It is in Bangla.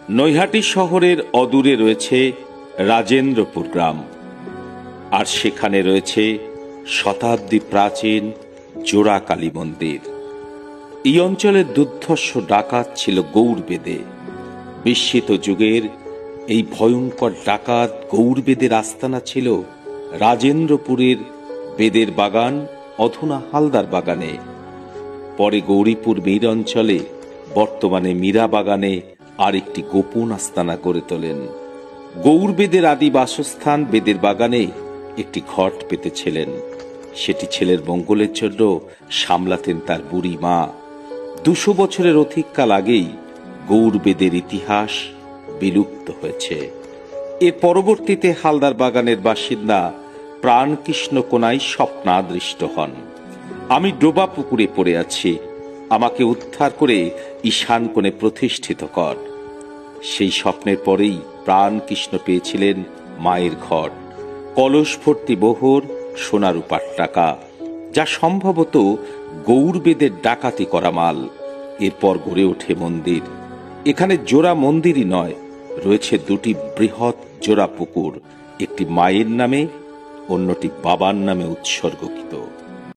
নৈহাটি শহরের অদূরে রয়েছে রাজেন্দ্রপুর গ্রাম, আর সেখানে রয়েছে শতাব্দী প্রাচীন জোড়া কালী মন্দির। এই অঞ্চলের দুর্ধর্ষ ডাকাত ছিল গৌড়বেদে। বিস্মিত যুগের এই ভয়ঙ্কর ডাকাত গৌড়বেদের আস্তানা ছিল রাজেন্দ্রপুরের বেদের বাগান, অধুনা হালদার বাগানে। পরে গৌরীপুর মীর অঞ্চলে, বর্তমানে মীরা বাগানে আরেকটি গোপন আস্তানা গড়ে তোলেন। গৌড়বেদের আদি বাসস্থান বেদের বাগানে একটি ঘট পেতেছিলেন। সেটি ছেলের মঙ্গলের জন্য সামলাতেন তার বুড়ি মা। 200 বছরের অধিক কাল আগেই গৌড়বেদের ইতিহাস বিলুপ্ত হয়েছে। এর পরবর্তীতে হালদার বাগানের বাসিন্দা প্রাণকৃষ্ণ কোনায় স্বপ্নাদৃষ্ট হন। আমি ডোবা পুকুরে পড়ে আছি, আমাকে উদ্ধার করে ঈশান কোণে প্রতিষ্ঠিত কর। সেই স্বপ্নের পরেই প্রাণকৃষ্ণ পেয়েছিলেন মায়ের ঘট, কলস ভর্তি মোহর, সোনা রূপার টাকা, যা সম্ভবত গৌড়বেদের ডাকাতি করা মাল। এরপর গড়ে ওঠে মন্দির। এখানে জোড়া মন্দিরই নয়, রয়েছে 2টি বৃহৎ জোড়া পুকুর, একটি মায়ের নামে, অন্যটি বাবার নামে উৎসর্গিত।